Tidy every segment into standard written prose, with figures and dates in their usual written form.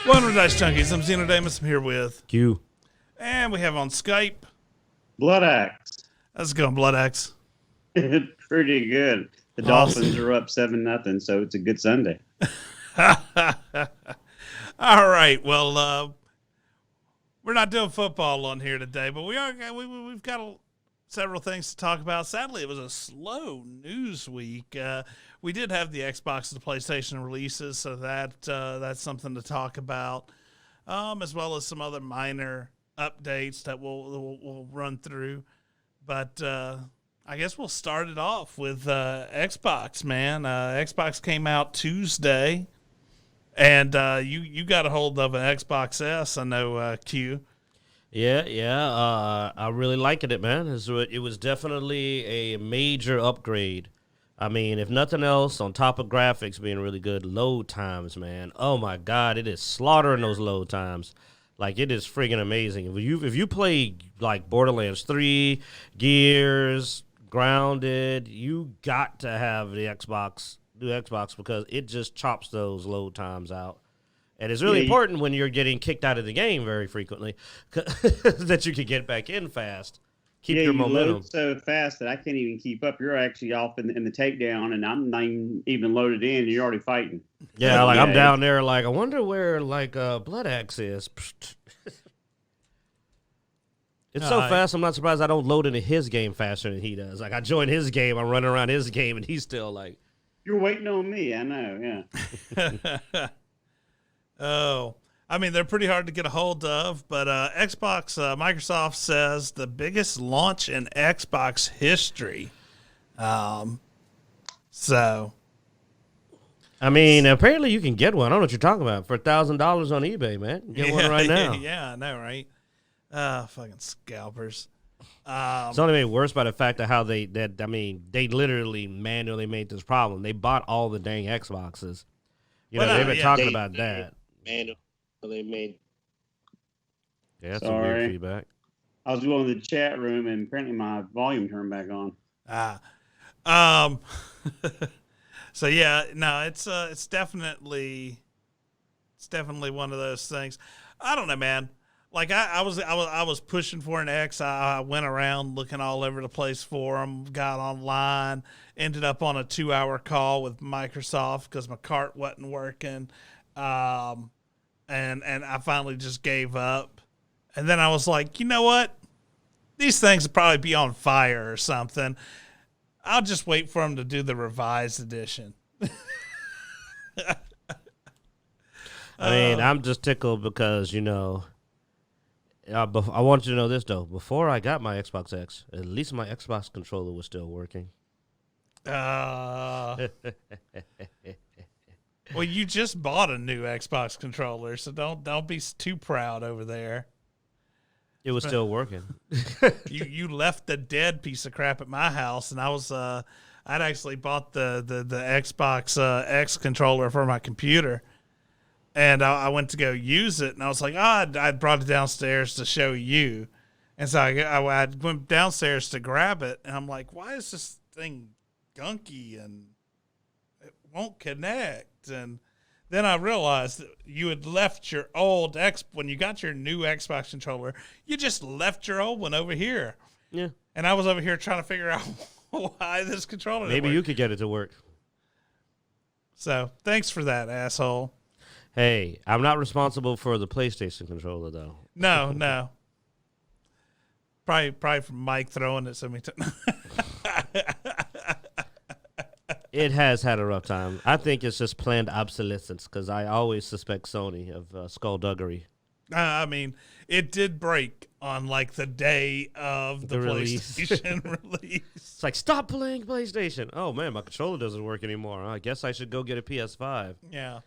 Welcome to Dice Junkies. I'm Xeno Damus. I'm here with Q. And we have on Skype. Blood Axe. How's it going, Blood Axe? Pretty good. The Awesome. Dolphins are up 7-0, so it's a good Sunday. All right. Well, we're not doing football on here today, but we've got several things to talk about. Sadly, it was a slow news week. We did have the Xbox and the PlayStation releases, so that's something to talk about, as well as some other minor updates that we'll run through. But I guess we'll start it off with Xbox, man. Xbox came out Tuesday, and you got a hold of an Xbox S, I know, Q. Yeah. I really liked it, man. It was definitely a major upgrade. I mean, if nothing else, on top of graphics being really good, load times, man. Oh my God, it is slaughtering those load times. Like, it is friggin' amazing. If you play like Borderlands 3, Gears, Grounded, you got to have the new Xbox because it just chops those load times out. And it's really important when you're getting kicked out of the game very frequently that you can get back in fast. Keep your momentum. Load so fast that I can't even keep up. You're actually off in the takedown, and I'm not even loaded in, and you're already fighting. Yeah, like I'm down there, like I wonder where Blood Axe is. It's so fast. I'm not surprised I don't load into his game faster than he does. Like I join his game, I'm running around his game, and he's still like, "You're waiting on me." I know. Yeah. Oh, I mean, they're pretty hard to get a hold of, but Xbox, Microsoft says the biggest launch in Xbox history. So, I mean, apparently you can get one. I don't know what you're talking about for $1,000 on eBay, man. Get one right now. Yeah, I know, right? Fucking scalpers. It's only made worse by the fact of how they literally manually made this problem. They bought all the dang Xboxes. They've been talking about that. They made. Yeah, that's some weird feedback. I was going to the chat room, and apparently my volume turned back on. So yeah, no, it's definitely one of those things. I don't know, man. Like I was pushing for an X. I went around looking all over the place for them. Got online. Ended up on a 2-hour call with Microsoft because my cart wasn't working. And I finally just gave up. And then I was like, you know what? These things will probably be on fire or something. I'll just wait for them to do the revised edition. I mean, I'm just tickled because, I want you to know this, though. Before I got my Xbox X, at least my Xbox controller was still working. Well, you just bought a new Xbox controller, so don't be too proud over there. It was still working. You left the dead piece of crap at my house, and I'd actually bought the Xbox X controller for my computer, and I went to go use it, and I was like, I brought it downstairs to show you, and so I went downstairs to grab it, and I'm like, why is this thing gunky and it won't connect? And then I realized that you had left your old when you got your new Xbox controller, you just left your old one over here. Yeah. And I was over here trying to figure out why this controller didn't Maybe work. you could get it to work. So thanks for that, asshole. Hey, I'm not responsible for the PlayStation controller, though. No. Probably from Mike throwing it so many times. It has had a rough time. I think it's just planned obsolescence because I always suspect Sony of skullduggery. I mean, it did break on like the day of the PlayStation release. It's like, stop playing PlayStation. Oh, man, my controller doesn't work anymore. I guess I should go get a PS5. Yeah.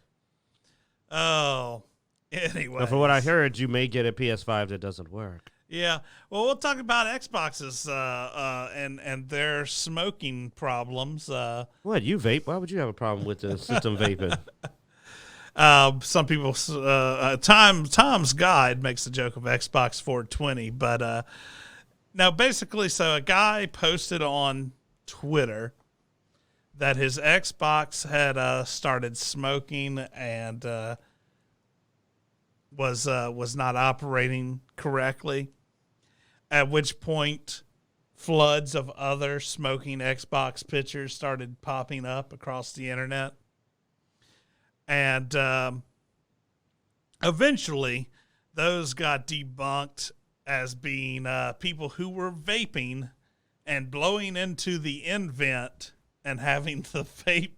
Oh, anyway. But from what I heard, you may get a PS5 that doesn't work. Yeah. Well, we'll talk about Xboxes and their smoking problems. What, you vape? Why would you have a problem with the system vaping? Some people, Tom's Guide makes a joke of Xbox 420, but now basically, so a guy posted on Twitter that his Xbox had started smoking, and was not operating correctly. At which point, floods of other smoking Xbox pictures started popping up across the internet, and eventually, those got debunked as being people who were vaping and blowing into the end vent and having the vape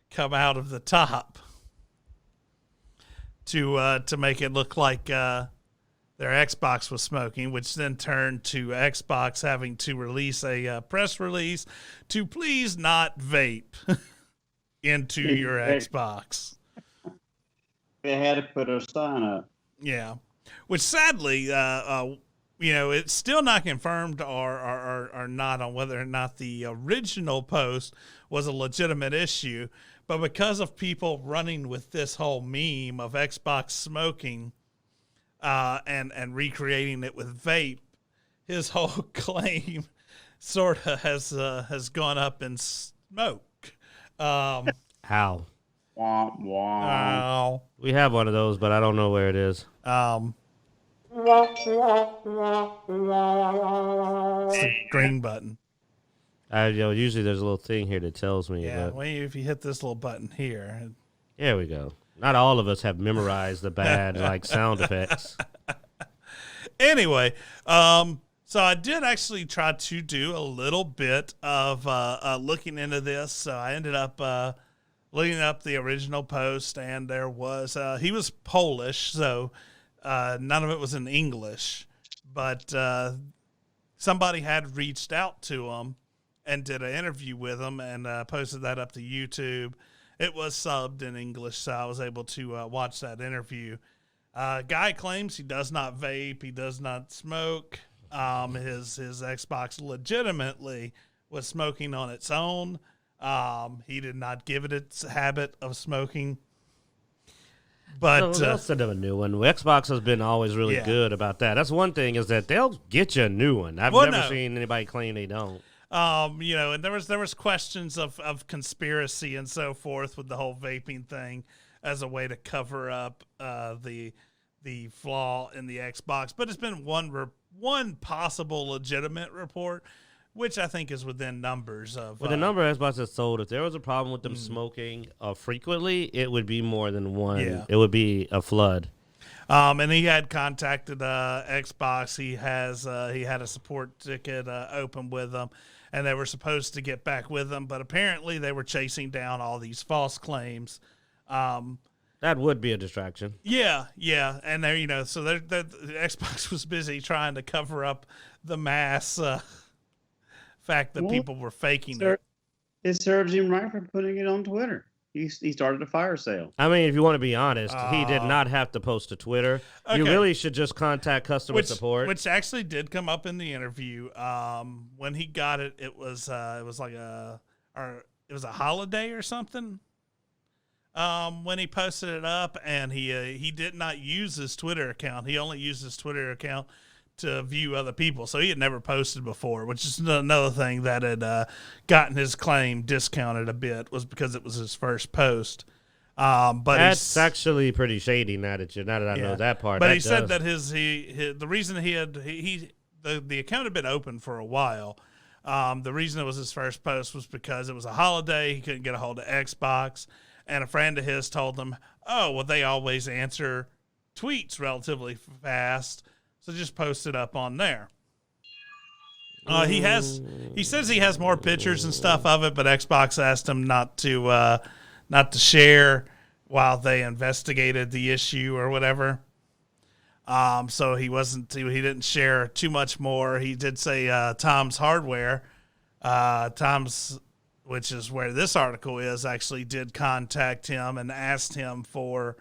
come out of the top to make it look like their Xbox was smoking, which then turned to Xbox having to release a press release to please not vape into your Xbox. They had to put a sign up. Yeah, which sadly, it's still not confirmed or not on whether or not the original post was a legitimate issue. But because of people running with this whole meme of Xbox smoking and recreating it with vape, his whole claim sort of has gone up in smoke. How? Womp womp. We have one of those, but I don't know where it is. It's the green button. Usually there's a little thing here that tells me. Yeah, But well, if you hit this little button here. there we go. Not all of us have memorized the bad sound effects. Anyway, so I did actually try to do a little bit of looking into this. So I ended up looking up the original post, and there was he was Polish, so none of it was in English, but somebody had reached out to him and did an interview with him and posted that up to YouTube. It was subbed in English, so I was able to watch that interview. Guy claims he does not vape, he does not smoke. His Xbox legitimately was smoking on its own. He did not give it its habit of smoking. But so they'll send them a new one. Xbox has been always really good about that. That's one thing, is that they'll get you a new one. I've never seen anybody claim they don't. And there was questions of conspiracy and so forth with the whole vaping thing as a way to cover up the flaw in the Xbox. But it's been one possible legitimate report, which I think is within numbers of. With the number of Xbox that's sold, if there was a problem with them smoking frequently, it would be more than one. Yeah. It would be a flood. And he had contacted Xbox. He had a support ticket open with them, and they were supposed to get back with them, but apparently they were chasing down all these false claims. That would be a distraction. Yeah, and there, so the Xbox was busy trying to cover up the mass fact that people were faking it. It serves him right for putting it on Twitter. He started a fire sale. I mean, if you want to be honest, he did not have to post to Twitter. Okay. You really should just contact customer support, which actually did come up in the interview. When he got it, it was like a holiday or something. When he posted it up, and he did not use his Twitter account. He only used his Twitter account to view other people. So he had never posted before, which is another thing that had gotten his claim discounted a bit, was because it was his first post. But that's actually pretty shady now that I know that part. But he said that the reason the account had been open for a while. The reason it was his first post was because it was a holiday. He couldn't get a hold of Xbox. And a friend of his told him, oh, well, they always answer tweets relatively fast, so just post it up on there. He says he has more pictures and stuff of it, but Xbox asked him not to share while they investigated the issue or whatever. So he didn't share too much more. He did say Tom's Hardware, which is where this article is, actually did contact him and asked him for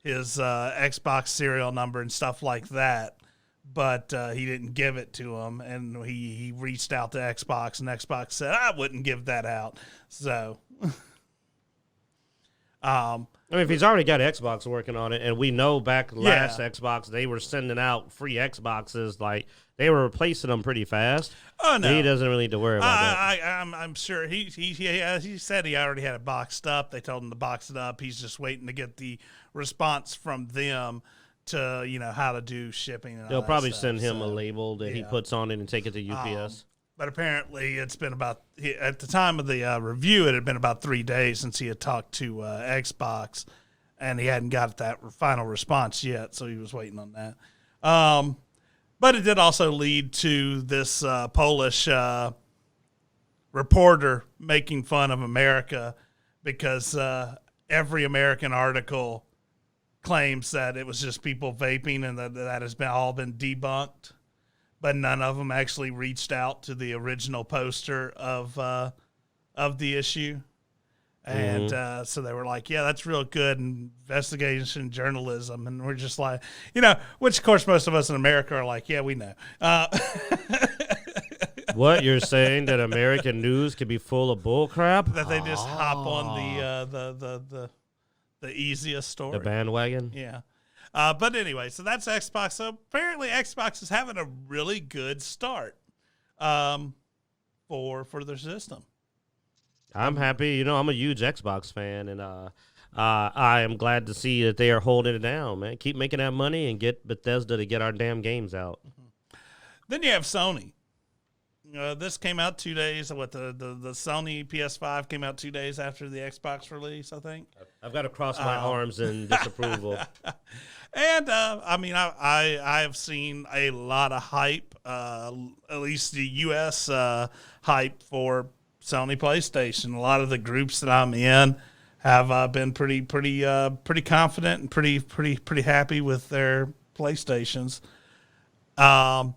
his Xbox serial number and stuff like that. But he didn't give it to him, and he reached out to Xbox, and Xbox said, I wouldn't give that out. So, I mean, if he's already got Xbox working on it, and we know back last Xbox, they were sending out free Xboxes, like they were replacing them pretty fast. Oh no, he doesn't really need to worry about that. I'm sure he said he already had it boxed up. They told him to box it up. He's just waiting to get the response from them to how to do shipping. And all They'll that probably stuff. send him a So, label that he yeah. puts on it and take it to UPS. But apparently, it's been at the time of the review, it had been about 3 days since he had talked to Xbox, and he hadn't got that final response yet, so he was waiting on that. But it did also lead to this Polish reporter making fun of America because every American article claims that it was just people vaping and that has all been debunked, but none of them actually reached out to the original poster of the issue. And so they were like, yeah, that's real good investigation journalism. And we're just like, which of course most of us in America are like, yeah, we know. What, you're saying that American news can be full of bull crap? That they just hop on the easiest story. The bandwagon? Yeah. But anyway, so that's Xbox. So apparently Xbox is having a really good start for their system. I'm happy. I'm a huge Xbox fan, and I am glad to see that they are holding it down, man. Keep making that money and get Bethesda to get our damn games out. Then you have Sony. This came out 2 days. The Sony PS5 came out 2 days after the Xbox release, I think. I've got to cross my arms in disapproval. And I have seen a lot of hype, at least the U.S. Hype for Sony PlayStation. A lot of the groups that I'm in have been pretty confident and pretty happy with their PlayStations. A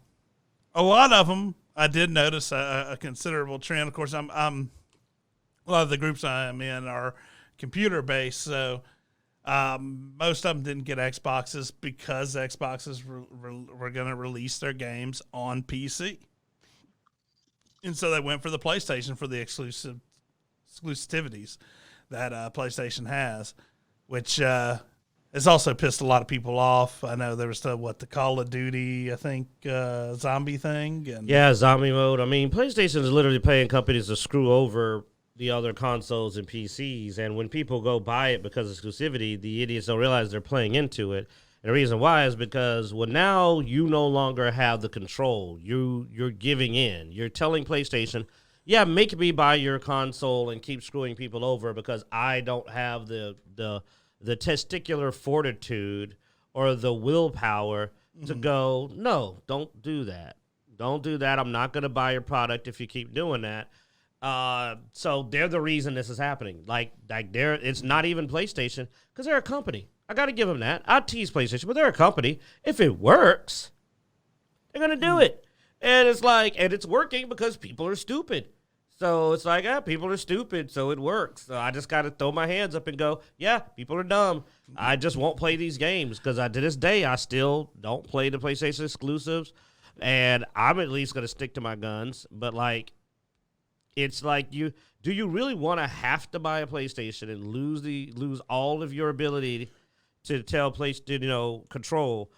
lot of them, I did notice a considerable trend. Of course, a lot of the groups I am in are computer based, so most of them didn't get Xboxes because Xboxes were going to release their games on PC. And so they went for the PlayStation for the exclusivities that PlayStation has, which has also pissed a lot of people off. I know there was the Call of Duty, I think, zombie thing. And Yeah, zombie mode. I mean, PlayStation is literally paying companies to screw over the other consoles and PCs. And when people go buy it because of exclusivity, the idiots don't realize they're playing into it. And the reason why is because, now you no longer have the control. You're giving in. You're telling PlayStation, yeah, make me buy your console and keep screwing people over because I don't have the testicular fortitude or the willpower to go, no, don't do that. Don't do that. I'm not going to buy your product if you keep doing that. So they're the reason this is happening. It's not even PlayStation because they're a company. I got to give them that. I tease PlayStation, but they're a company. If it works, they're going to do it. And it's working because people are stupid. So it's like, people are stupid, so it works. So I just got to throw my hands up and go, yeah, people are dumb. I just won't play these games because to this day, I still don't play the PlayStation exclusives. And I'm at least going to stick to my guns. But, it's like, do you really want to have to buy a PlayStation and lose all of your ability to tell PlayStation, control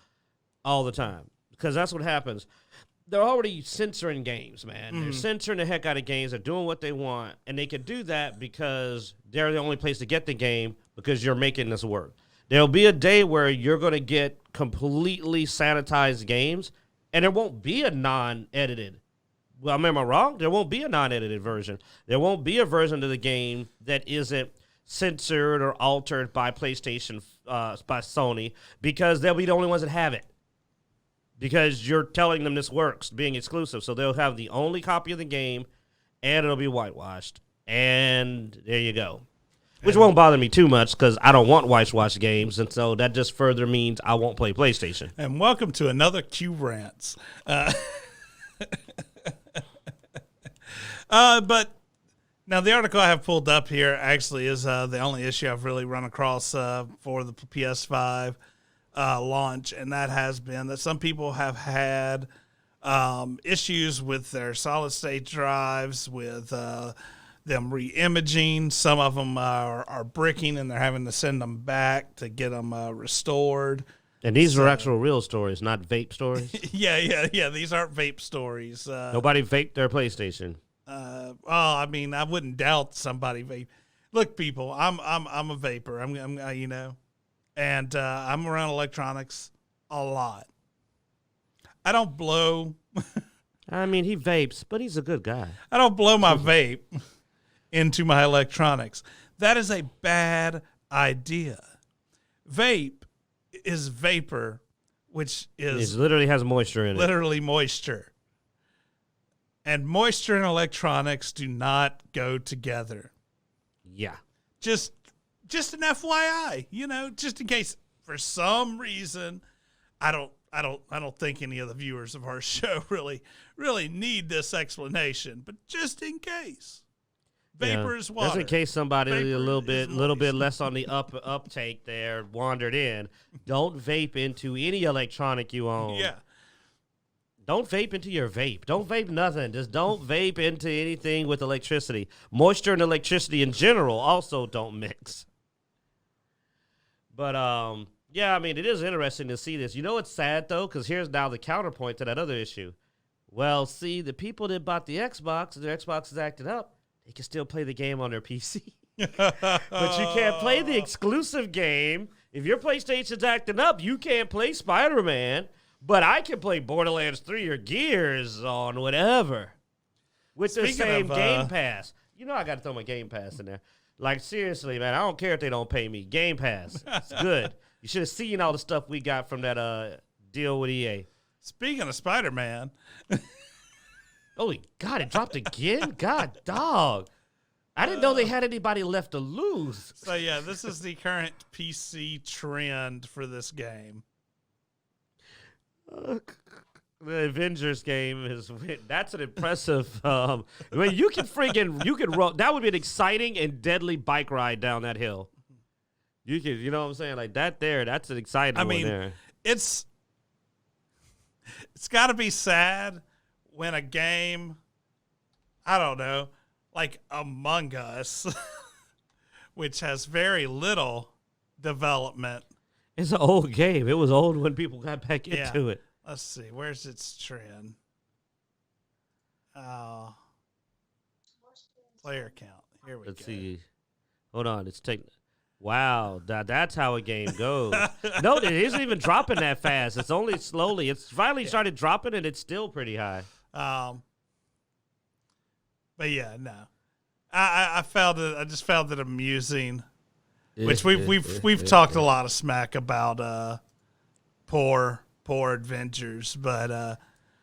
all the time? Because that's what happens. They're already censoring games, man. They're censoring the heck out of games. They're doing what they want. And they can do that because they're the only place to get the game because you're making this work. There'll be a day where you're going to get completely sanitized games, and there won't be a non-edited. Well, am I wrong? There won't be a non-edited version. There won't be a version of the game that isn't censored or altered by PlayStation, by Sony, because they'll be the only ones that have it. Because you're telling them this works, being exclusive. So they'll have the only copy of the game, and it'll be whitewashed. And there you go. Which won't bother me too much, because I don't want whitewashed games, and so that just further means I won't play PlayStation. And welcome to another Q Rants. But now the article I have pulled up here actually is the only issue I've really run across for the PS5 launch, and that has been that some people have had issues with their solid state drives, with them re-imaging. Some of them are bricking, and they're having to send them back to get them restored. And these are actual real stories, not vape stories. Yeah. These aren't vape stories. Nobody vaped their PlayStation. I mean, I wouldn't doubt somebody vape. Look, people, I'm a vapor. I'm and I'm around electronics a lot. I don't blow. I mean, he vapes, but he's a good guy. I don't blow my vape into my electronics. That is a bad idea. Vape is vapor, which is It literally has moisture in it. literally moisture. And moisture and electronics do not go together. Yeah. Just an FYI, just in case for some reason I don't think any of the viewers of our show really need this explanation, but just in case. Vapor is water. Just in case somebody Vapor a little is bit moist. less on the uptake there wandered in. Don't vape into any electronic you own. Yeah. Don't vape into your vape. Don't vape nothing. Just don't vape into anything with electricity. Moisture and electricity in general also don't mix. But yeah, I mean, it is interesting to see this. You know what's sad though, because here's now the counterpoint to that other issue. Well, see, the people that bought the Xbox, their Xbox is acting up. They can still play the game on their PC. But you can't play the exclusive game. If your PlayStation's acting up, you can't play Spider-Man. But I can play Borderlands 3 or Gears on whatever. With the Speaking same of, Game Pass. You know I got to throw my Game Pass in there. Like, seriously, man, I don't care if they don't pay me. Game Pass. It's good. You should have seen all the stuff we got from that deal with EA. Speaking of Spider-Man, Holy God, it dropped again? God, dog. I didn't know they had anybody left to lose. so yeah, this is the current PC trend for this game. The Avengers game that's an impressive. I mean, you can roll. That would be an exciting and deadly bike ride down that hill. You know what I'm saying? Like that there, that's an exciting I one mean, there. it's got to be sad when a game, I don't know, like Among Us, which has very little development. It's an old game. It was old when people got back into it. Let's see. Where's its trend? Player count. Here we Let's go. see. Hold on. It's taking. Wow, that's how a game goes. No, it isn't even dropping that fast. It's only slowly. It's finally started dropping, and it's still pretty high. But yeah, no. I found it. I just found it amusing. Which we've talked a lot of smack about poor Avengers, but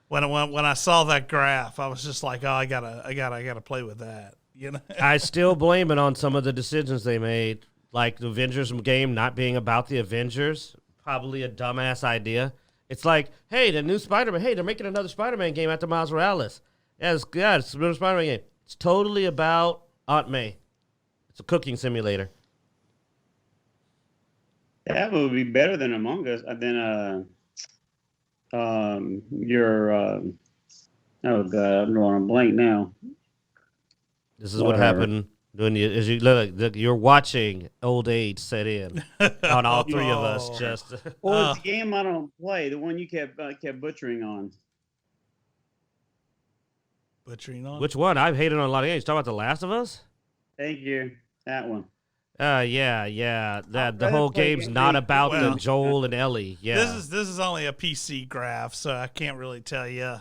when I saw that graph, I was just like, oh, I gotta play with that. I still blame it on some of the decisions they made, like the Avengers game not being about the Avengers. Probably a dumbass idea. It's like, hey, the new Spider-Man. Hey, they're making another Spider-Man game after Miles Morales. Yeah, it's another Spider-Man game. It's totally about Aunt May. It's a cooking simulator. That would be better than Among Us. Your oh God, I'm drawing a blank now. This is what happened when you look. You're watching old age set in on all three of us. Just Well, it's the game I don't play. The one you kept butchering on. Butchering on. which one? I've hated on a lot of games. Talking about The Last of Us. Thank you. That one. Yeah. That the I'd whole play game's it. not about Well, the Joel and Ellie. Yeah. This is only a PC graph, so I can't really tell you.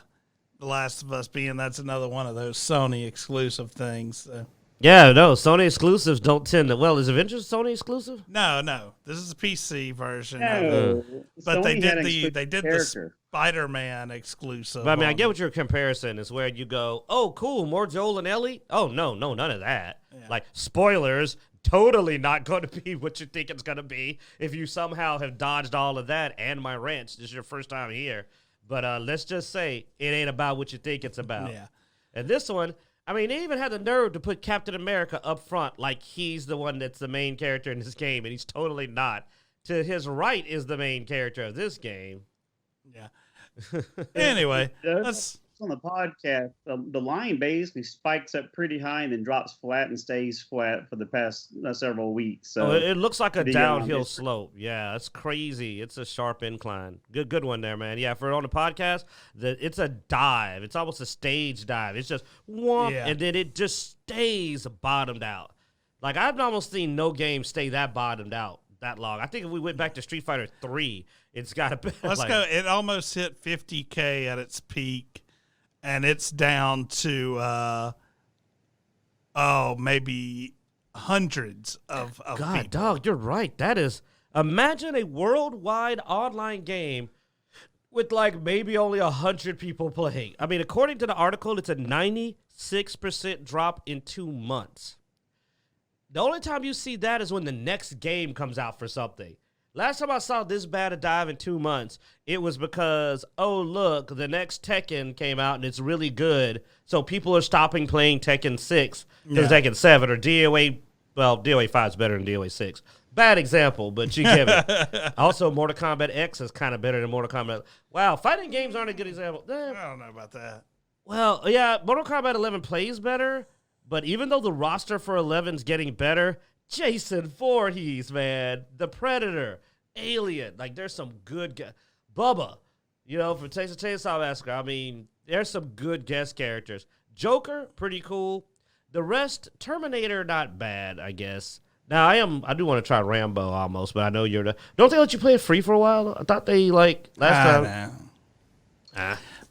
The Last of Us being that's another one of those Sony exclusive things. So. Yeah, no, Sony exclusives don't tend to. Well, is Avengers Sony exclusive? No, this is a PC version. No, But they Sony had an did the exclusive the character. Spider-Man exclusive. But I mean, I on- get what your comparison is, where you go, oh, cool, more Joel and Ellie. Oh, no, none of that. Yeah. Like spoilers, totally not going to be what you think it's going to be if you somehow have dodged all of that and my rants. This is your first time here, but let's just say it ain't about what you think it's about. Yeah. And this one, I mean, they even had the nerve to put Captain America up front like he's the one that's the main character in this game, and he's totally not. To his right is the main character of this game. Yeah. Anyway, let's. On the podcast, the line basically spikes up pretty high and then drops flat and stays flat for the past several weeks. So it looks like a the, downhill it's- slope. Yeah, it's crazy. It's a sharp incline. Good one there, man. Yeah, for on the podcast, it's a dive. It's almost a stage dive. It's just whomp, Yeah. and then it just stays bottomed out. Like I've almost seen no game stay that bottomed out. that long. I think if we went back to Street Fighter 3, it's got to be. Let's go. It almost hit 50K at its peak, and it's down to maybe hundreds of God, people. dog, you're right. That is. Imagine a worldwide online game with like maybe only 100 people playing. I mean, according to the article, it's a 96% drop in 2 months. The only time you see that is when the next game comes out for something. Last time I saw this bad a dive in 2 months, it was because, oh, look, the next Tekken came out and it's really good. So people are stopping playing Tekken 6 because Tekken 7 or DOA. Well, DOA 5 is better than DOA 6. Bad example, but you get it. Also, Mortal Kombat X is kind of better than Mortal Kombat. Wow, fighting games aren't a good example. I don't know about that. Well, yeah, Mortal Kombat 11 plays better, but even though the roster for 11's getting better, Jason Voorhees, man, the Predator, Alien, like there's some good Bubba, from Texas Chainsaw Massacre. I mean, there's some good guest characters. Joker, pretty cool. The rest, Terminator, not bad, I guess. Now, I do want to try Rambo almost, but I know don't they let you play it free for a while? I thought they, last time.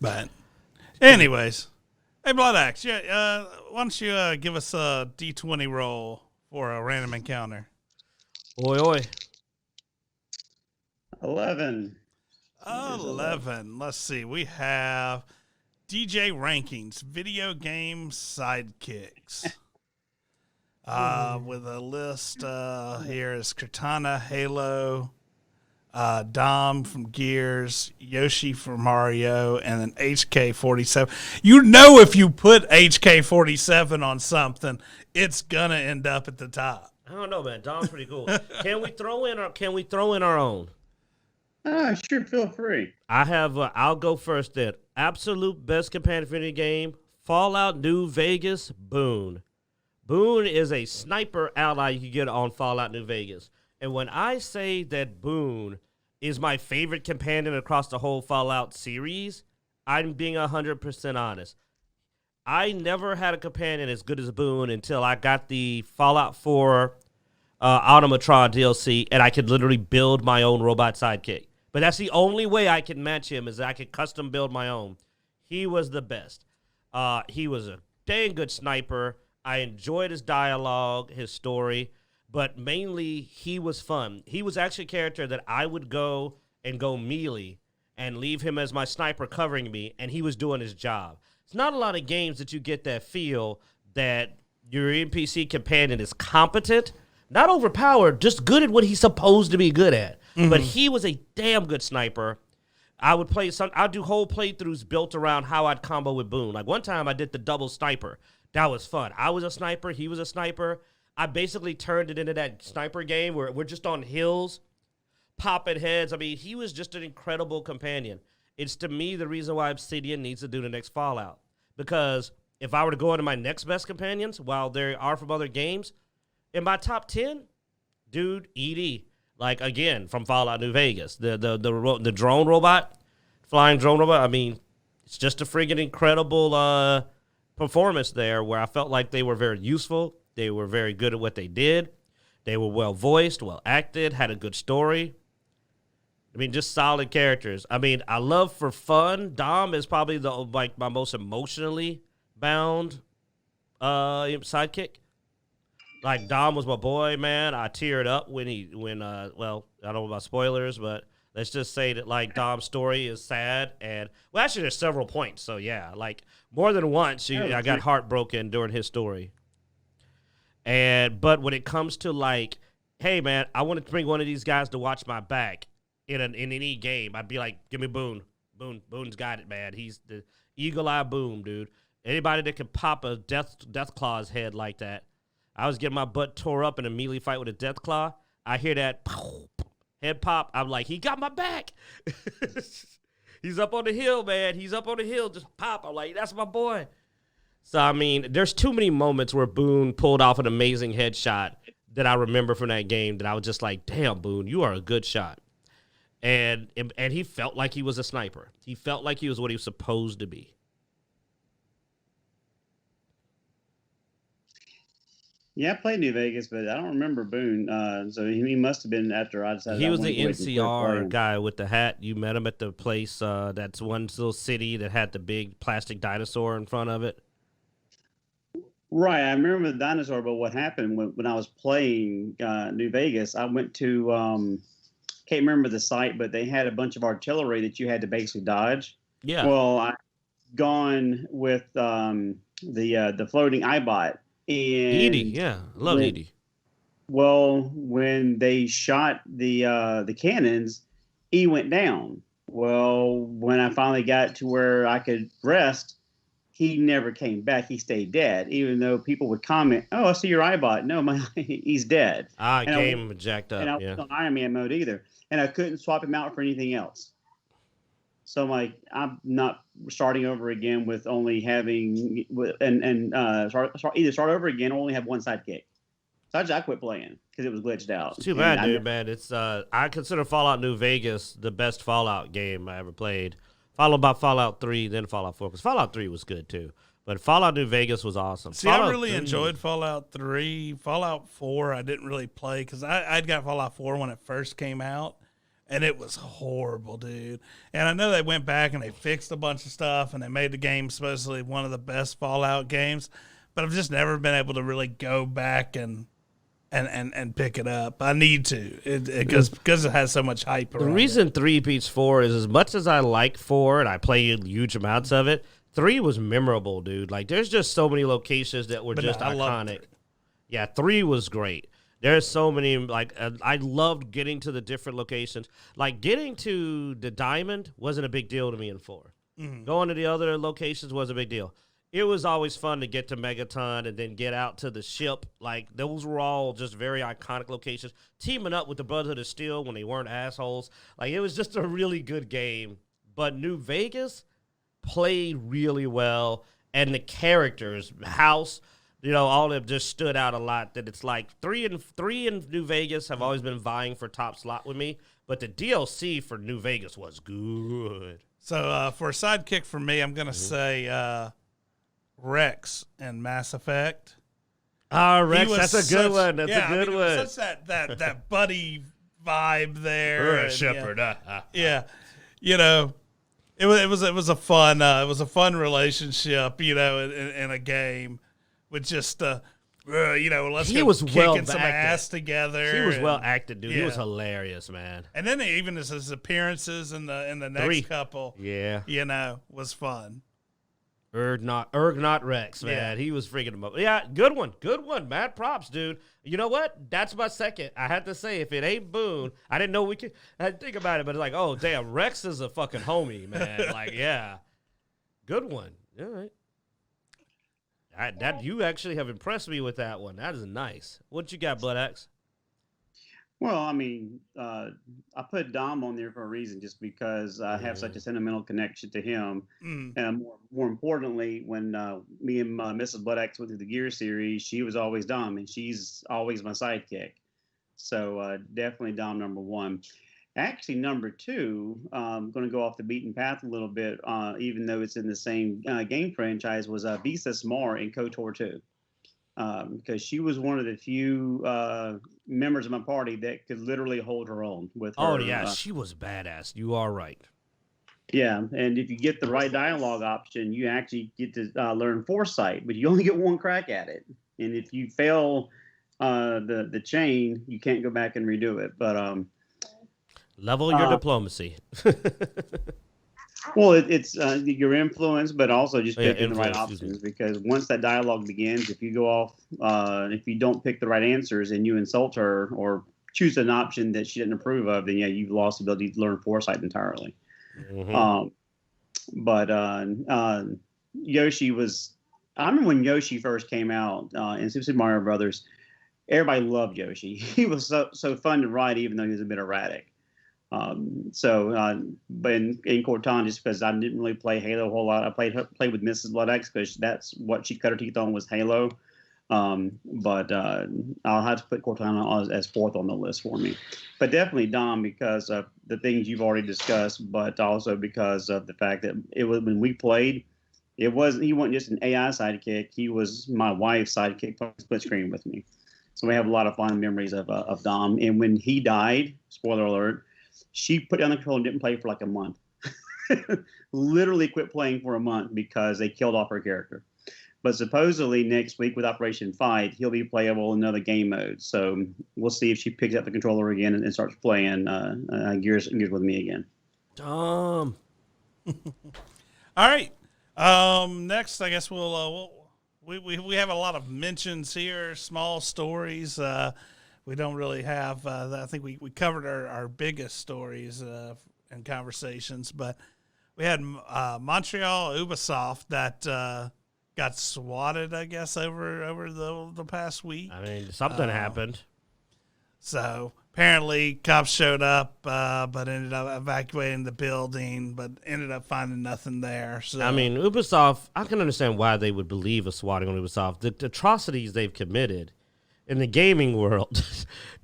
But anyways, hey, Blood Axe, why don't you give us a D20 roll for a random encounter? Oi, oi. 11. 11. Let's see. We have DJ Rankings, video game sidekicks. With a list here is Cortana, Halo, Dom from Gears, Yoshi from Mario, and then HK47. If you put HK47 on something, it's gonna end up at the top. I don't know, man. Dom's pretty cool. Can we throw in our own? Sure, feel free. I have. I'll go first. Then absolute best companion for any game: Fallout New Vegas. Boone. Boone is a sniper ally you can get on Fallout New Vegas. And when I say that Boone is my favorite companion across the whole Fallout series, I'm being 100% honest. I never had a companion as good as Boone until I got the Fallout 4 Automatron DLC, and I could literally build my own robot sidekick. But that's the only way I can match him, is I could custom build my own. He was the best. He was a dang good sniper. I enjoyed his dialogue, his story, but mainly he was fun. He was actually a character that I would go melee and leave him as my sniper covering me, and he was doing his job. It's not a lot of games that you get that feel that your NPC companion is competent, not overpowered, just good at what he's supposed to be good at. Mm-hmm. But he was a damn good sniper. I'd do whole playthroughs built around how I'd combo with Boone. Like one time I did the double sniper. That was fun. I was a sniper. He was a sniper. I basically turned it into that sniper game where we're just on hills, popping heads. I mean, he was just an incredible companion. It's, to me, the reason why Obsidian needs to do the next Fallout. Because if I were to go into my next best companions, while they are from other games, in my top 10, dude, ED. Like, again, from Fallout New Vegas. The drone robot, flying drone robot, I mean, it's just a friggin' incredible performance there where I felt like they were very useful. They were very good at what they did. They were well voiced, well acted, had a good story. I mean, just solid characters. I mean, I love for fun. Dom is probably my most emotionally bound sidekick. Like, Dom was my boy, man. I teared up when I don't know about spoilers, but let's just say that, like, Dom's story is sad. And, well, actually, there's several points. So, yeah, like, more than once, I got heartbroken during his story. But when it comes to, like, hey, man, I want to bring one of these guys to watch my back in any game, I'd be like, give me Boone. Boone's got it, man. He's the Eagle Eye Boom, dude. Anybody that can pop a Deathclaw's head like that. I was getting my butt tore up in a melee fight with a Deathclaw. I hear that head pop. I'm like, he got my back. He's up on the hill, man. He's up on the hill. Just pop. I'm like, that's my boy. So, I mean, there's too many moments where Boone pulled off an amazing headshot that I remember from that game that I was just like, damn, Boone, you are a good shot. And he felt like he was a sniper. He felt like he was what he was supposed to be. Yeah, I played New Vegas, but I don't remember Boone. So he must have been after I decided He I was wanted the to go ahead and quit NCR playing. guy with the hat. You met him at the place. That's one little city that had the big plastic dinosaur in front of it. Right, I remember the dinosaur, but what happened when I was playing New Vegas, I went to can't remember the site, but they had a bunch of artillery that you had to basically dodge. Yeah, Well, I gone with the floating Eyebot, Edie. and Yeah, I love when Edie. when they shot the cannons, E went down. Well, when I finally got to where I could rest, he never came back. He stayed dead, even though people would comment, "Oh, I see your Eyebot." No, my he's dead. And I Game jacked and up. I Yeah. wasn't on Iron Man mode either, and I couldn't swap him out for anything else. So I'm like, I'm not starting over again with only having either start over again or only have one sidekick. So I quit playing because it was glitched out, It's too and bad, I dude, man. It's I consider Fallout New Vegas the best Fallout game I ever played, followed by Fallout 3, then Fallout 4, because Fallout 3 was good too. But Fallout New Vegas was awesome. See, Fallout I really 3 enjoyed Fallout 3. Fallout 4, I didn't really play because I'd got Fallout 4 when it first came out, and it was horrible, dude. And I know they went back and they fixed a bunch of stuff, and they made the game supposedly one of the best Fallout games, but I've just never been able to really go back and pick it up. I need to because it has so much hype The around it. reason 3 beats 4 is as much as I like 4 and I play huge amounts of it, 3 was memorable, dude. Like, there's just so many locations that were But just no, I love iconic. 3. Yeah, 3 was great. There's so many, like, I loved getting to the different locations. Like, getting to the diamond wasn't a big deal to me in 4. Going to the other locations was a big deal. It was always fun to get to Megaton and then get out to the ship. Like, those were all just very iconic locations. Teaming up with the Brotherhood of Steel when they weren't assholes. Like, it was just a really good game. But New Vegas played really well. And the characters, House, all of them just stood out a lot. That it's like three in New Vegas have always been vying for top slot with me. But the DLC for New Vegas was good. So for a sidekick for me, I'm gonna say Rex and Mass Effect. Rex, He was that's a good one. That's yeah, a good it one. was such that buddy vibe there. and, Shepherd. Yeah, it was a fun relationship. In a game with just let's He go was kicking well some acted. ass together. He was and- well acted, dude. He was yeah. hilarious, man. And then even his appearances in the next 3. couple, Yeah. was fun. Ergnot Rex, man. Yeah. He was freaking him up. Yeah, good one. Good one. Mad props, dude. You know what? That's my second. I had to say, if it ain't Boone, I didn't know we could. I had to think about it, but it's like, oh, damn, Rex is a fucking homie, man. Like, yeah. Good one. All right. That you actually have impressed me with that one. That is nice. What you got, Blood Axe? Well, I mean, I put Dom on there for a reason, just because I have such a sentimental connection to him. And more importantly, when me and Mrs. Bloodaxe went through the Gear series, she was always Dom, and she's always my sidekick. So definitely Dom number 1. Actually, number 2, I'm going to go off the beaten path a little bit, even though it's in the same game franchise, was Visa Smar in KOTOR 2. Because she was one of the few members of my party that could literally hold her own with her. Oh, yeah, she was badass. You are right. Yeah, and if you get the right dialogue option, you actually get to learn Foresight, but you only get one crack at it. And if you fail the chain, you can't go back and redo it. But Level your diplomacy. well, it's your influence, but also just picking the right influence, excuse options. Because once that dialogue begins, if you go off, if you don't pick the right answers and you insult her or choose an option that she didn't approve of, then you've lost the ability to learn Foresight entirely. Mm-hmm. But Yoshi was. I remember when Yoshi first came out in Super Mario Brothers. Everybody loved Yoshi. He was so fun to ride, even though he was a bit erratic. But in Cortana, just because I didn't really play Halo a whole lot, I played with Mrs. Bloodaxe because that's what she cut her teeth on was Halo. But I'll have to put Cortana as 4th on the list for me. But definitely Dom, because of the things you've already discussed, but also because of the fact that it was when we played, He wasn't just an AI sidekick. He was my wife's sidekick playing split screen with me. So we have a lot of fond memories of Dom. And when he died, spoiler alert, she put down the controller and didn't play for like a month. Literally quit playing for a month because they killed off her character. But supposedly next week with Operation Fight, he'll be playable in another game mode. So we'll see if she picks up the controller again and starts playing Gears with me again. Dom. All right. Next, I guess we have a lot of mentions here, small stories. We don't really have. I think we covered our biggest stories and conversations, but we had Montreal Ubisoft that got swatted, I guess, over the past week. I mean, something happened. So apparently, cops showed up, but ended up evacuating the building, but ended up finding nothing there. So I mean, Ubisoft, I can understand why they would believe a swatting on Ubisoft. The atrocities they've committed in the gaming world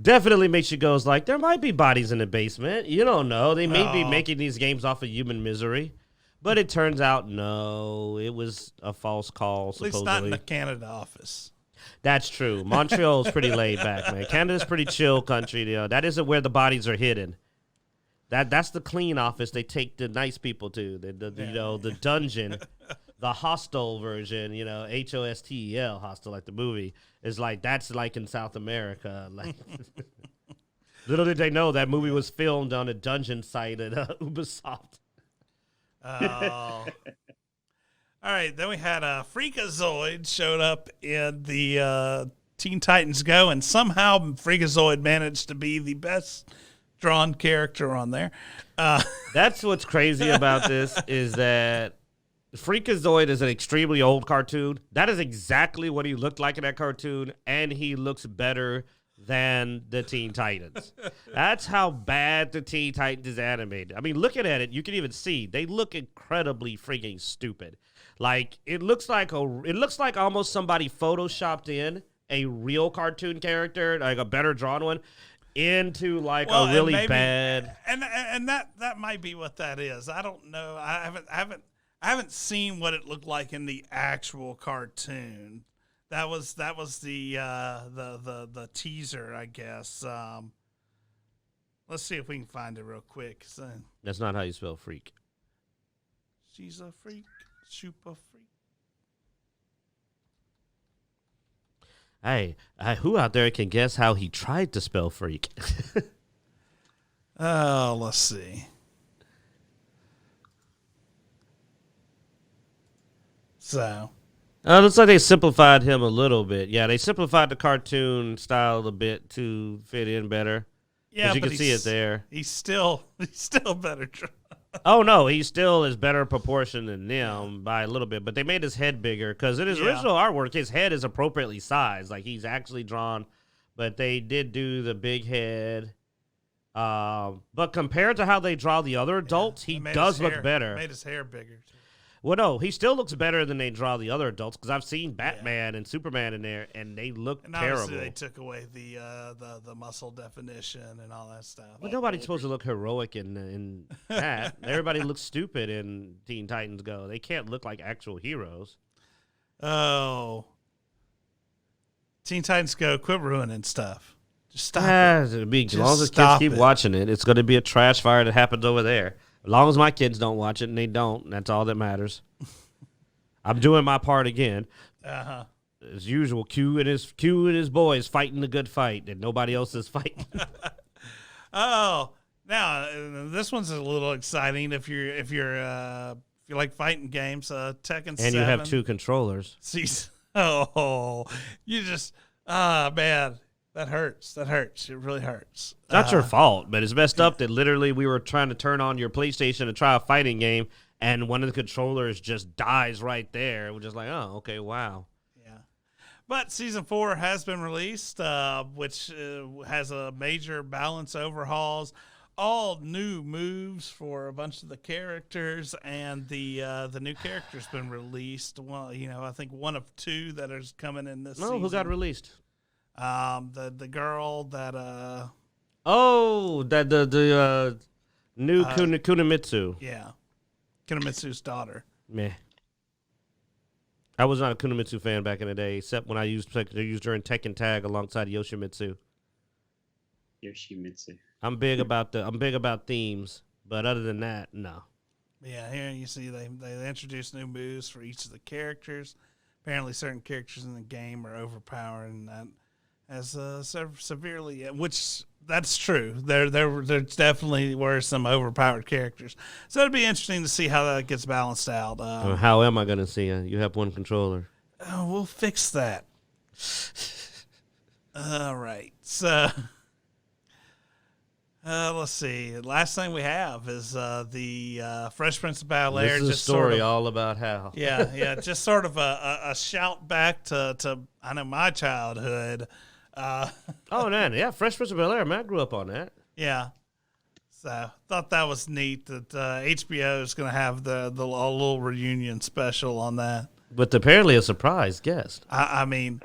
definitely makes you go, like, there might be bodies in the basement. You don't know. They may be making these games off of human misery. But it turns out, no, it was a false call, supposedly. At least not in the Canada office. That's true. Montreal's pretty laid back, man. Canada's pretty chill country. You know, that isn't where the bodies are hidden. That's the clean office they take the nice people to. The dungeon, the hostel version, HOSTEL, hostel, like the movie, is like, that's like in South America. Like, little did they know that movie was filmed on a dungeon site at Ubisoft. Oh. All right, then we had Freakazoid showed up in the Teen Titans Go, and somehow Freakazoid managed to be the best drawn character on there. That's what's crazy about this is that Freakazoid is an extremely old cartoon. That is exactly what he looked like in that cartoon, and he looks better than the Teen Titans. That's how bad the Teen Titans is animated. I mean, looking at it, you can even see they look incredibly freaking stupid. Like it looks like almost somebody photoshopped in a real cartoon character, like a better drawn one, into like a really bad. And that might be what that is. I don't know. I haven't seen what it looked like in the actual cartoon. That was the teaser, I guess. Let's see if we can find it real quick. That's not how you spell freak. She's a freak, super freak. Hey, who out there can guess how he tried to spell freak? Oh, let's see. So. It looks like they simplified him a little bit. Yeah, they simplified the cartoon style a bit to fit in better. Yeah, you can see it there. He's still better. Oh no, he still is better proportioned than them by a little bit. But they made his head bigger because in his original artwork, his head is appropriately sized. Like he's actually drawn, but they did do the big head. But compared to how they draw the other adults, he does look better. Made his hair bigger too. Well, no, he still looks better than they draw the other adults because I've seen Batman and Superman in there, and they look terrible. They took away the muscle definition and all that stuff. But nobody's supposed to look heroic in that. Everybody looks stupid in Teen Titans Go. They can't look like actual heroes. Oh, Teen Titans Go! Quit ruining stuff. Just stop it. As long as the kids keep watching it, it's going to be a trash fire that happens over there. As long as my kids don't watch it, and they don't, that's all that matters. I'm doing my part again. Uh-huh. As usual, Q and his boys fighting the good fight that nobody else is fighting. Oh, now this one's a little exciting if you like fighting games. Tekken 7. And you have 2 controllers. You just man. That hurts. It really hurts. Not your fault, but it's messed up that literally we were trying to turn on your PlayStation to try a fighting game, and one of the controllers just dies right there. We're just like, oh, okay, wow. Yeah. But Season 4 has been released, which has a major balance overhauls, all new moves for a bunch of the characters, and the new character's been released. Well, I think one of 2 that is coming in this season. Who got released? The girl that the new Kunimitsu. Yeah, Kunimitsu's daughter. Meh. I was not a Kunimitsu fan back in the day, except when I used her in Tekken Tag alongside Yoshimitsu. Yoshimitsu. I'm big about themes, but other than that, no. Yeah, here you see they introduce new moves for each of the characters. Apparently, certain characters in the game are overpowered, and that has severely, which that's true. There definitely were some overpowered characters. So it'd be interesting to see how that gets balanced out. How am I going to see it? You have one controller. We'll fix that. All right, so. Let's see. Last thing we have is the Fresh Prince of Bel-Air. This is a story all about Hal. Yeah, just sort of a shout back to I know my childhood. Oh man, yeah, Fresh Prince of Bel-Air. Man, I grew up on that. Yeah, so thought that was neat that HBO is going to have the little reunion special on that. But apparently a surprise guest. I mean,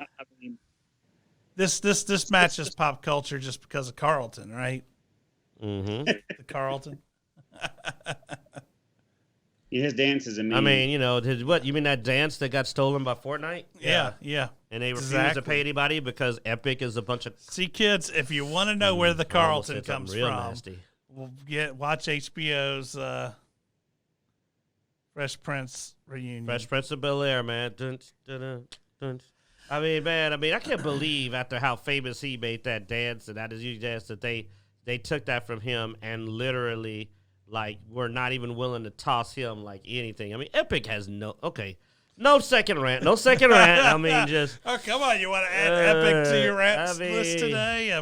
this matches pop culture just because of Carlton, right? Mm-hmm. The Carlton. Yeah, his dance is amazing. I mean, what you mean that dance that got stolen by Fortnite? Yeah. And they refused to pay anybody because Epic is a bunch of. See, kids, if you want to know where the Carlton comes real from, nasty. watch HBO's Fresh Prince reunion. Fresh Prince of Bel-Air, man. Dun, dun, dun, dun. I mean, man. I can't believe after how famous he made that dance and that is usually dance that they took that from him and literally, like, were not even willing to toss him, like, anything. I mean, Epic has no second rant. I mean, just. Oh, come on. You want to add Epic to your rant list today? I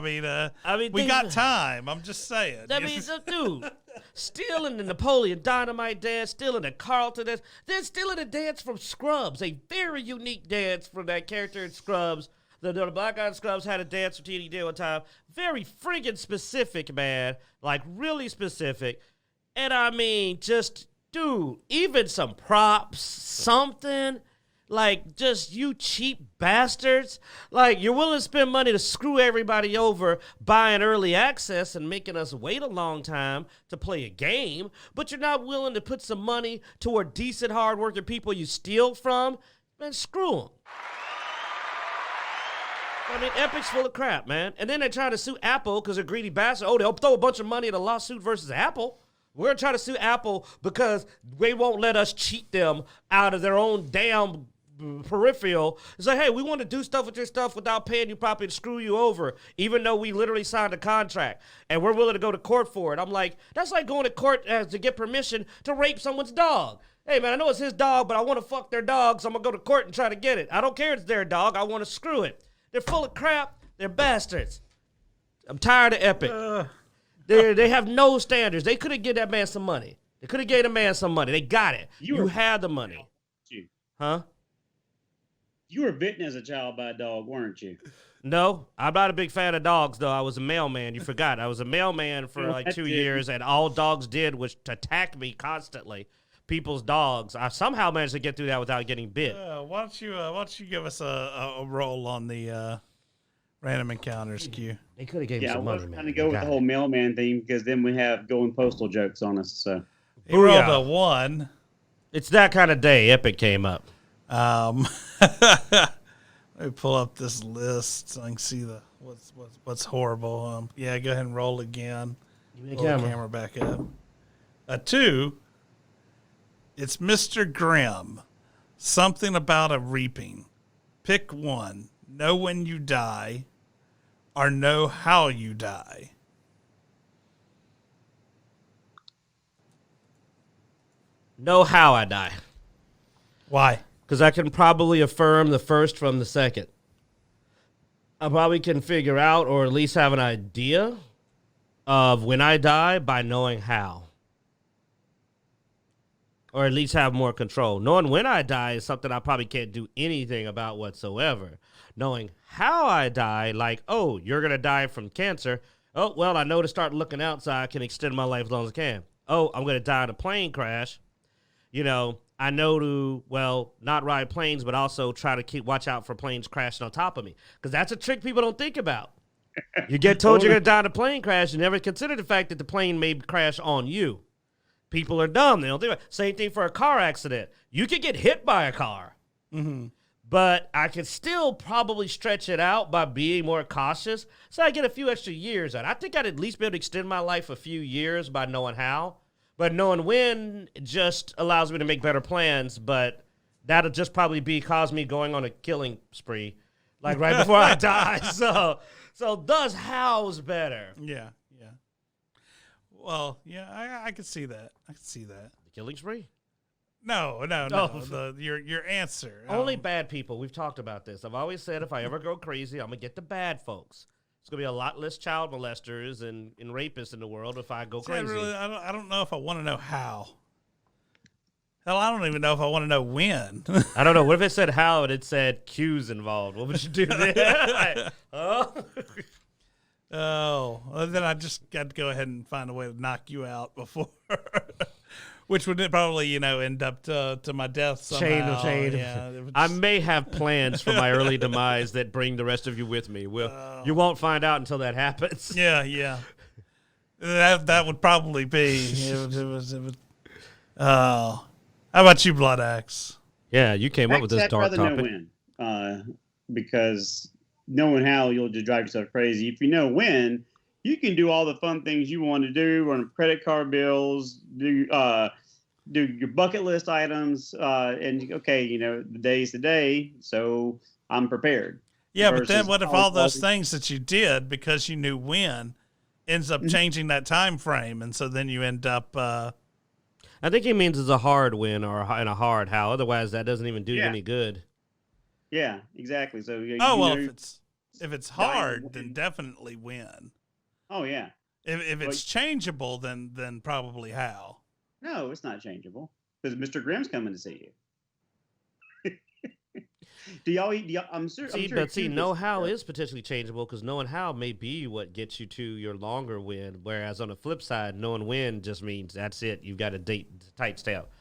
mean, we got time. I'm just saying. I mean, dude, stealing the Napoleon Dynamite dance, stealing the Carlton dance, then stealing a dance from Scrubs, a very unique dance from that character in Scrubs. The Black Eyed Scrubs had a dance for TD one time. Very friggin' specific, man. Like, really specific. And I mean, just, dude, even some props, something. Like, just you cheap bastards. Like, you're willing to spend money to screw everybody over buying early access and making us wait a long time to play a game, but you're not willing to put some money toward decent, hardworking people you steal from. Man, screw them. I mean, Epic's full of crap, man. And then they're trying to sue Apple because they're greedy bastards. Oh, they'll throw a bunch of money at a lawsuit versus Apple. We're trying to sue Apple because they won't let us cheat them out of their own damn peripheral. It's like, hey, we want to do stuff with your stuff without paying you properly to screw you over, even though we literally signed a contract and we're willing to go to court for it. I'm like, that's like going to court to get permission to rape someone's dog. Hey, man, I know it's his dog, but I want to fuck their dog, so I'm going to go to court and try to get it. I don't care if it's their dog. I want to screw it. They're full of crap. They're bastards. I'm tired of Epic. They have no standards. They could have given that man some money. They could have gave the man some money. They got it. You had the money. Huh? You were bitten as a child by a dog, weren't you? No, I'm not a big fan of dogs, though. I was a mailman. You forgot. I was a mailman for like 2 years, and all dogs did was to attack me constantly. People's dogs. I somehow managed to get through that without getting bit. Why don't you give us a roll on the random encounters, Q? They could have gave me some money, man. I was trying to go with the whole mailman theme because then we have going postal jokes on us. So he rolled a 1. It's that kind of day. Epic came up. Let me pull up this list so I can see what's horrible. Yeah, go ahead and roll again. Give Pull the camera back up. A 2. It's Mr. Grimm. Something about a reaping. Pick one. Know when you die, or know how you die. Know how I die. Why? Because I can probably affirm the first from the second. I probably can figure out or at least have an idea of when I die by knowing how. Or at least have more control. Knowing when I die is something I probably can't do anything about whatsoever. Knowing how I die, like, oh, you're going to die from cancer. Oh, well, I know to start looking out so I can extend my life as long as I can. Oh, I'm going to die in a plane crash. You know, I know to, well, not ride planes, but also try to watch out for planes crashing on top of me. Because that's a trick people don't think about. You get told you're going to die in a plane crash, you never consider the fact that the plane may crash on you. People are dumb. They don't think about it. Same thing for a car accident. You could get hit by a car. Mm-hmm. But I could still probably stretch it out by being more cautious. So I get a few extra years out. I think I'd at least be able to extend my life a few years by knowing how. But knowing when just allows me to make better plans. But that'll just probably cause me going on a killing spree, like right before I die. So does how's better? Yeah. Well, yeah, I could see that. I could see that. The killing spree? No. Oh. Your answer. Only bad people. We've talked about this. I've always said if I ever go crazy, I'm gonna get the bad folks. It's gonna be a lot less child molesters and rapists in the world if I go crazy. I don't know if I want to know how. Hell, I don't even know if I want to know when. I don't know. What if it said how and it said Q's involved? What would you do then? Like, oh. Oh, well, then I just got to go ahead and find a way to knock you out before, which would probably, end up to my death somehow. Chain. Yeah, I may have plans for my early demise that bring the rest of you with me. You won't find out until that happens. Yeah. That would probably be. Oh, how about you, Blood Axe? Yeah, you came up with this dark I'd rather topic. know when, because knowing how, you'll just drive yourself crazy. If you know when, you can do all the fun things you want to do, run credit card bills, do your bucket list items, and okay, the day's the day, so I'm prepared. Yeah, but then what if all those things that you did because you knew when ends up changing that time frame, and so then you end up. I think he means it's a hard win or in a hard how. Otherwise, that doesn't even do you any good. Yeah, exactly. So if it's hard, then definitely win. Oh yeah. If it's changeable, then probably how. No, it's not changeable because Mr. Grimm's coming to see you. I'm sure. Know how is potentially changeable because knowing how may be what gets you to your longer win. Whereas on the flip side, knowing when just means that's it. You've got a tight step.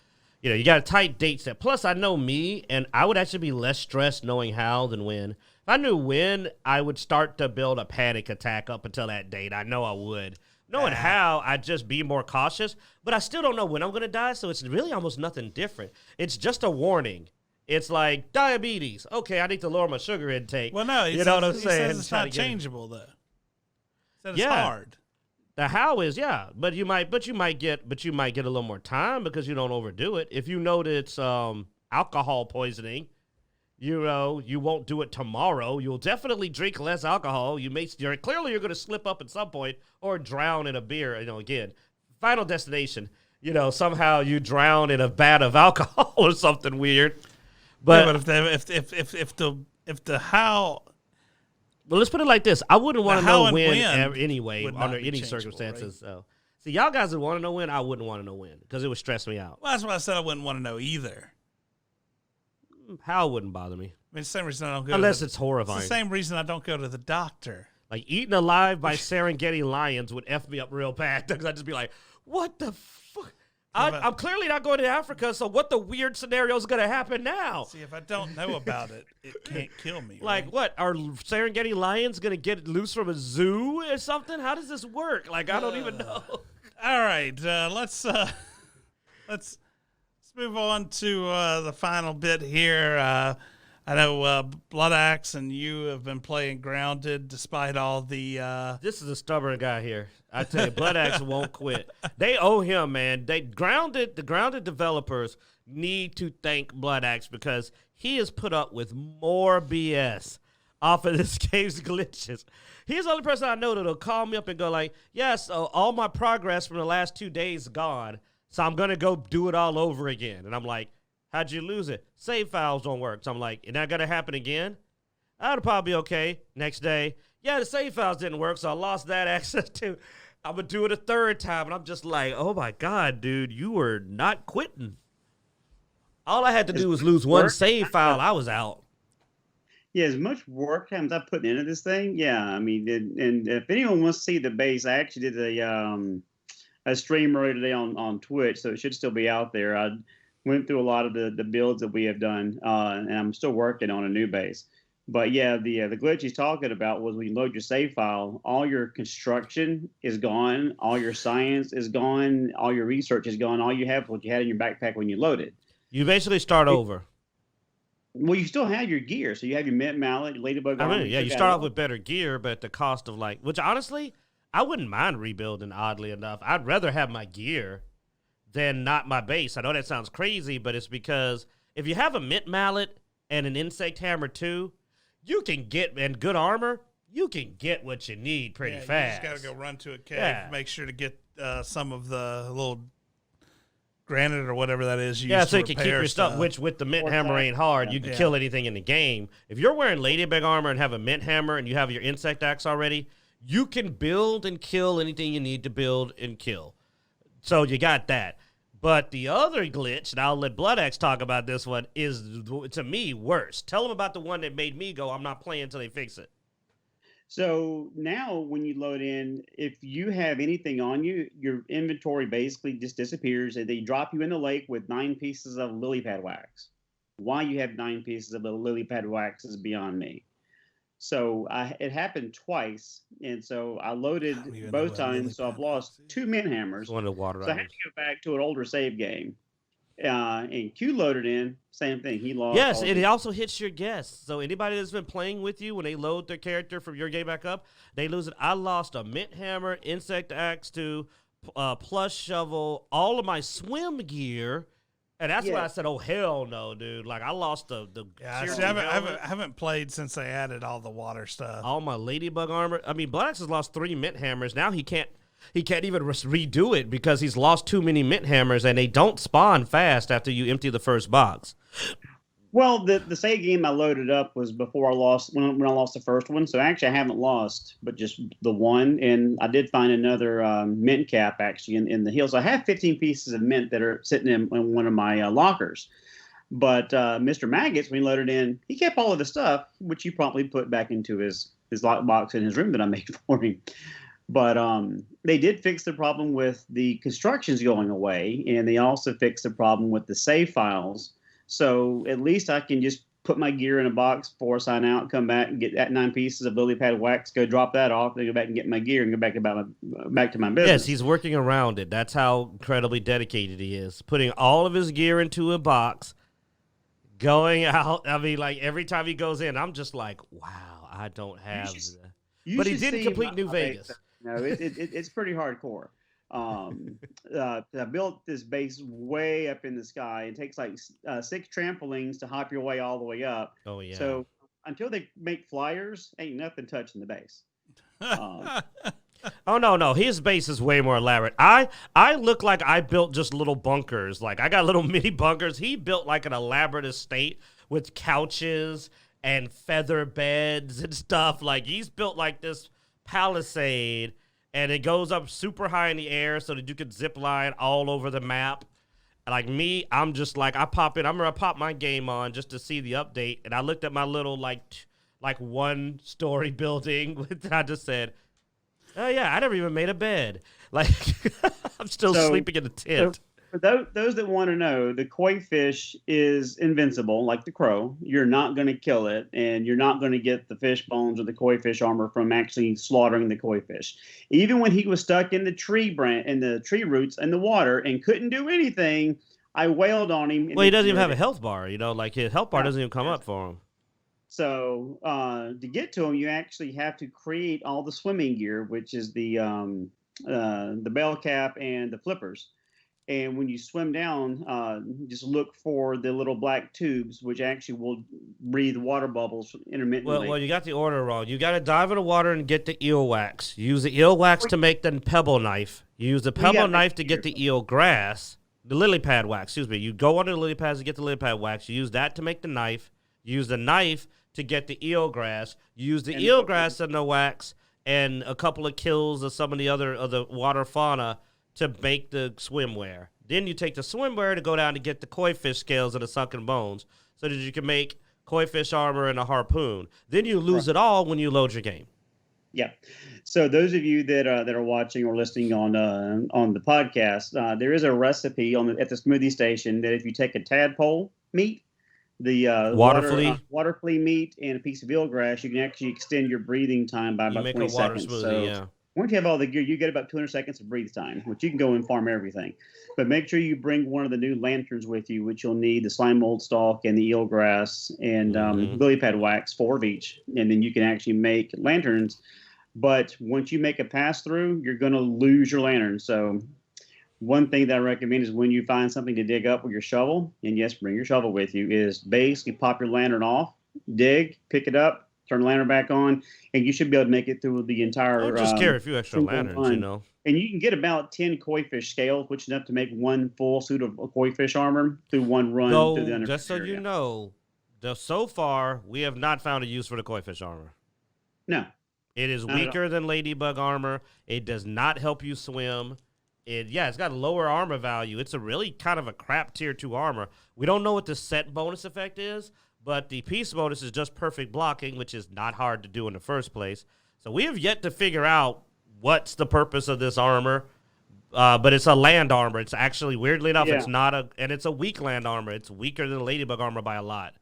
You got a tight date step. Plus, I know me, and I would actually be less stressed knowing how than when. If I knew when, I would start to build a panic attack up until that date. I know I would. Knowing how, I'd just be more cautious. But I still don't know when I'm going to die, so it's really almost nothing different. It's just a warning. It's like diabetes. Okay, I need to lower my sugar intake. Well, no, you know what I'm saying? Says it's not changeable though. Said it's Yeah. hard. The how is but you might get a little more time because you don't overdo it. If you know that it's alcohol poisoning, you won't do it tomorrow. You'll definitely drink less alcohol. You're going to slip up at some point or drown in a beer. Again, Final Destination. Somehow you drown in a vat of alcohol or something weird. But if the how. Well, let's put it like this. I wouldn't want to know when anyway, under any circumstances. Right? So, see, y'all guys would want to know when. I wouldn't want to know when because it would stress me out. Well, that's why I said I wouldn't want to know either. How wouldn't bother me. I mean, it's the same reason I don't go. Unless it's horrifying. It's the same reason I don't go to the doctor. Like eaten alive by Serengeti lions would F me up real bad because I'd just be like, what the fuck? I'm clearly not going to Africa, so what the weird scenario is going to happen now? See, if I don't know about it, it can't kill me. Like, right? what? Are Serengeti lions going to get loose from a zoo or something? How does this work? Like, I don't even know. All right, let's move on to the final bit here. I know Blood Axe and you have been playing Grounded despite all the. This is a stubborn guy here. I tell you, Blood Axe won't quit. They owe him, man. The Grounded developers need to thank Blood Axe because he has put up with more BS off of this game's glitches. He's the only person I know that'll call me up and go like, yes, all my progress from the last 2 days is gone, so I'm going to go do it all over again. And I'm like, how'd you lose it? Save files don't work. So I'm like, is that going to happen again? That'll probably be okay. Next day, yeah, the save files didn't work, so I lost that access to. I'm going to do it a third time. And I'm just like, oh, my God, dude, you were not quitting. All I had to do was lose one save file. I was out. Yeah, as much work as I put into this thing, yeah. I mean, and if anyone wants to see the base, I actually did a stream earlier today on Twitch, so it should still be out there. I went through a lot of the builds that we have done, and I'm still working on a new base. But yeah, the glitch he's talking about was when you load your save file, all your construction is gone, all your science is gone, all your research is gone. All you have is what you had in your backpack when you loaded. You basically start over. Well, you still have your gear, so you have your mint mallet, your ladybug I armor. mean, yeah, you still got start it off all. with better gear, but at the cost of like, which honestly, I wouldn't mind rebuilding. Oddly enough, I'd rather have my gear than not my base. I know that sounds crazy, but it's because if you have a mint mallet and an insect hammer too, you can get and good armor. You can get what you need pretty fast. You just got to go run to a cave. Yeah. Make sure to get some of the little granite or whatever that is. Yeah, used so to you can keep repair your stuff, which with the mint hammer ain't hard. You can Yeah. kill anything in the game. If you're wearing ladybug armor and have a mint hammer and you have your insect axe already, you can build and kill anything you need to build and kill. So you got that. But the other glitch, and I'll let Blood Axe talk about this one, is to me worse. Tell them about the one that made me go, I'm not playing until they fix it. So now when you load in, if you have anything on you, your inventory basically just disappears and they drop you in the lake with 9 pieces of lily pad wax. Why you have 9 pieces of lily pad wax is beyond me. So it happened twice, and so I loaded don't even know both what a lily times. So I've pad lost wax is. 2 mint hammers. It's one of the water So I had items. to go back to an older save game. And Q loaded in, same thing. He lost. Yes, all and the- it also hits your guests. So anybody that's been playing with you, when they load their character from your game back up, they lose it. I lost a mint hammer, insect axe, to plush shovel, all of my swim gear. And that's why Yeah. I said, oh, hell no, dude. Like, I lost the Yeah, serial see, I helmet, haven't played since they added all the water stuff. all my ladybug armor. I mean, Blood Axe has lost 3 mint hammers. Now he can't even redo it because he's lost too many mint hammers, and they don't spawn fast after you empty the first box. Well, the save game I loaded up was before I lost when I lost the first one. So actually, I haven't lost, but just the one. And I did find another mint cap actually in the hills. I have 15 pieces of mint that are sitting in one of my lockers. But Mr. Maggots, when he loaded in, he kept all of the stuff, which he promptly put back into his lockbox in his room that I made for him. But they did fix the problem with the constructions going away, and they also fixed the problem with the save files. So at least I can just put my gear in a box before I sign out, come back and get that 9 pieces of lily pad wax, go drop that off, then go back and get my gear and go back back to my business. Yes, he's working around it. That's how incredibly dedicated he is. Putting all of his gear into a box, going out. I mean, like, every time he goes in, I'm just like, wow, I don't have should- the... You But he should didn't see complete New my Vegas. base. No, it's pretty hardcore. I built this base way up in the sky. It takes like 6 trampolines to hop your way all the way up. Oh, yeah. So until they make flyers, ain't nothing touching the base. Oh no, his base is way more elaborate. I look like I built just little bunkers. Like, I got little mini bunkers. He built like an elaborate estate with couches and feather beds and stuff. Like, he's built like this palisade, and it goes up super high in the air so that you could zip line all over the map. Like me, I'm just like, I pop in. I'm gonna pop my game on just to see the update, and I looked at my little like 1-story building. And I just said, oh yeah, I never even made a bed. Like, I'm still So- sleeping in a tent. For those that want to know, the koi fish is invincible, like the crow. You're not going to kill it, and you're not going to get the fish bones or the koi fish armor from actually slaughtering the koi fish. Even when he was stuck in the tree roots in the water and couldn't do anything, I wailed on him. and Well, he doesn't even cured have a it. health bar. You know, like his health bar Yeah. doesn't even come up for him. So to get to him, you actually have to create all the swimming gear, which is the bell cap and the flippers. And when you swim down, just look for the little black tubes, which actually will breathe water bubbles intermittently. Well, you got the order wrong. You got to dive in the water and get the eel wax. Use the eel wax to make the pebble knife. Use the pebble gotta knife make to get the eel grass. The lily pad wax, excuse me. You go under the lily pads to get the lily pad wax. You use that to make the knife. You use the knife to get the eel grass. You use the And eel the- grass and the wax and a couple of kills of some of the other of the water fauna to make the swimwear. Then you take the swimwear to go down to get the koi fish scales and the sunken bones so that you can make koi fish armor and a harpoon. Then you lose it all when you load your game. Yeah. So those of you that are watching or listening on the podcast, there is a recipe at the smoothie station that if you take a tadpole meat, the water flea meat, and a piece of eelgrass, you can actually extend your breathing time by You about make 20 a water seconds. smoothie, So yeah. once you have all the gear, you get about 200 seconds of breathe time, which you can go and farm everything. But make sure you bring one of the new lanterns with you, which you'll need the slime mold stalk and the eelgrass and lily pad wax, 4 of each. And then you can actually make lanterns. But once you make a pass through, you're going to lose your lantern. So one thing that I recommend is when you find something to dig up with your shovel, and yes, bring your shovel with you, is basically pop your lantern off, dig, pick it up, turn the lantern back on, and you should be able to make it through the entire. I'll just carry a few extra lanterns, run. you know. And you can get about 10 koi fish scales, which is enough to make one full suit of koi fish armor through one run. So, through the just so you know, so far, we have not found a use for the koi fish armor. No. It is weaker than ladybug armor. It does not help you swim. It's got a lower armor value. It's a really kind of a crap tier 2 armor. We don't know what the set bonus effect is, but the piece bonus is just perfect blocking, which is not hard to do in the first place. So we have yet to figure out what's the purpose of this armor, but it's a land armor. It's actually, weirdly enough, it's not and it's a weak land armor. It's weaker than the ladybug armor by a lot.